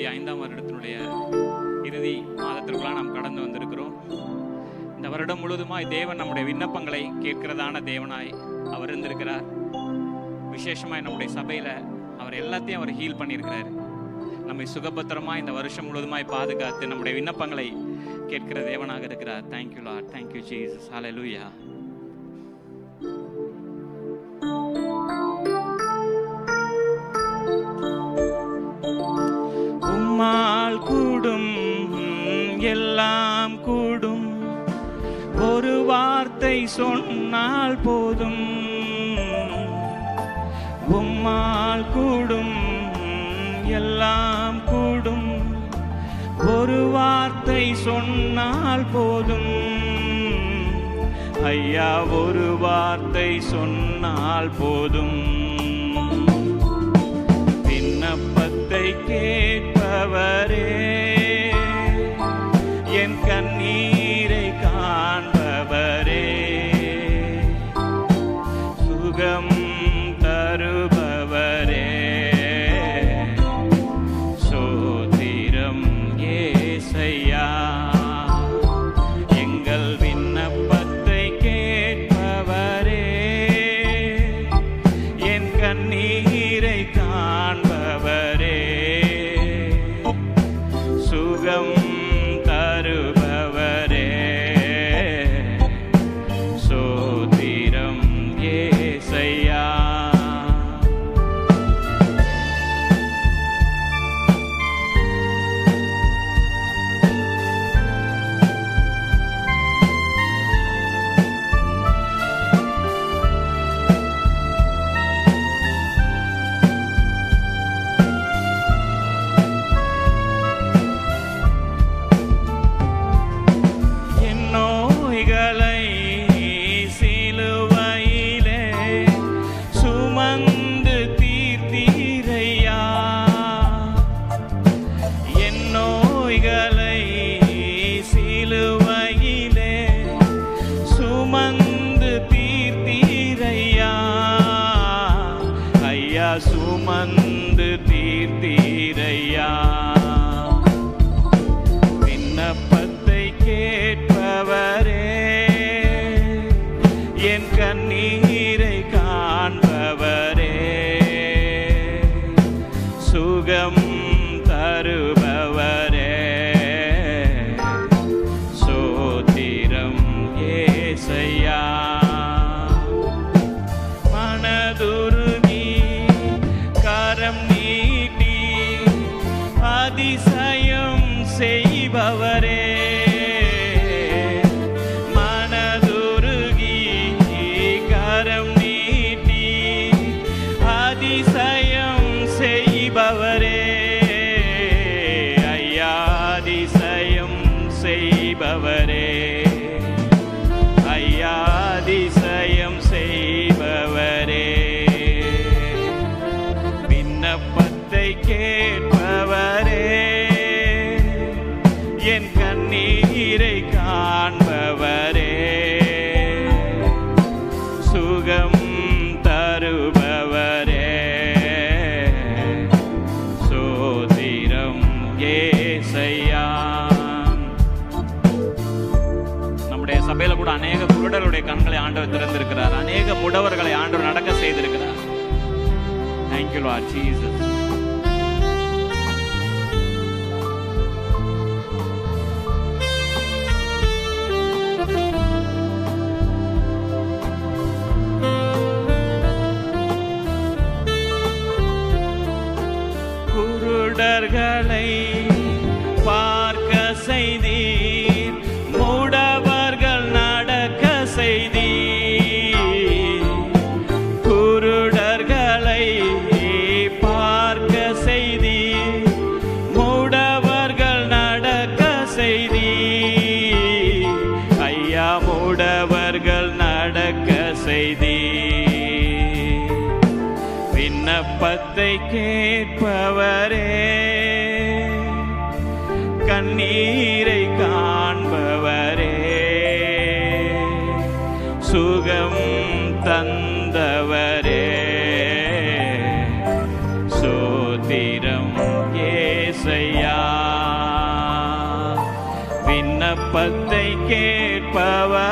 2025 வருடத்தினுடைய இறுதி மாதத்திற்குள்ளாக நாம் கடந்து வந்திருக்கிறோம். இந்த வருடம் முழுவதுமாய் தேவன் நம்முடைய விண்ணப்பங்களை கேட்கிறதான தேவனாய் அவர் இருந்திருக்கிறார். விசேஷமாய் நம்முடைய சபையில அவர் எல்லாத்தையும் அவர் ஹீல் பண்ணியிருக்கிறார். நம்மை சுகபத்திரமாய் இந்த வருஷம் முழுவதுமாய் பாதுகாத்து நம்முடைய விண்ணப்பங்களை கேட்கிற தேவனாக இருக்கிறார். தேங்க்யூ லார்ட், தேங்க்யூ ஜீசஸ், ஹல்லேலூயா. உம்மால் கூடும் எல்லாம் கூடும், ஒரு வார்த்தை சொன்னால் போதும். உம்மால் கூடும் எல்லாம் கூடும், ஒரு வார்த்தை சொன்னால் போதும். ஐயா, ஒரு வார்த்தை சொன்னால் போதும். விண்ணப்பத்தை கேட்பவரே, என் கண்ணீரை காண்பவரே, சுகம் தருபவரே, சோத்திரம் ஏசையா. எங்கள் விண்ணப்பத்தை கேட்பவரே, என் கண்ணீரை காண்பவரே, சுகம் தருபவரே, சோத்திரம் ஏசையா. சுமந்து தீர்த்தீரையா. விண்ணப்பத்தை கேட்பவரே, என் கண்ணீரை காண்பவரே, சுகம் தருபவரே, சோத்திரம் ஏசையா. மனதுருகி கரம் நீட்டி அதிசயம் செய்பவரே, மனதுருகி கரம் நீட்டி அதிசயம் செய்பவரே, ஐயா அதிசயம் செய்பவரே, ஐயா அதிசயம் செய்பவரே. விண்ணப்பத்தை கேட்பவரே, என் கண்ணீரை காண்பவரே, சுகம் தருபவரே, சோத்திரம் ஏசையா. நம்முடைய சபையில கூட அநேக குருடருடைய கண்களை ஆண்டவர் திறந்திருக்கிறார். அநேக முடவர்களை ஆண்டவர் நடக்க செய்திருக்கிறார். Thank you, Lord Jesus. குருடர்களை பார்க்க செய்தீர், முடவர்கள் நடக்க செய்தீர். குருடர்களை பார்க்க செய்தீர், முடவர்கள் நடக்க செய்தீர். ஐயா, முடவர்கள் நடக்க செய்தீர். விண்ணப்பத்தை கேட்பவரே, கண்ணீரை காண்பவரே, சுகம் தந்தவரே, சோத்திரம் ஏசையா. விண்ணப்பத்தை கேட்பவர்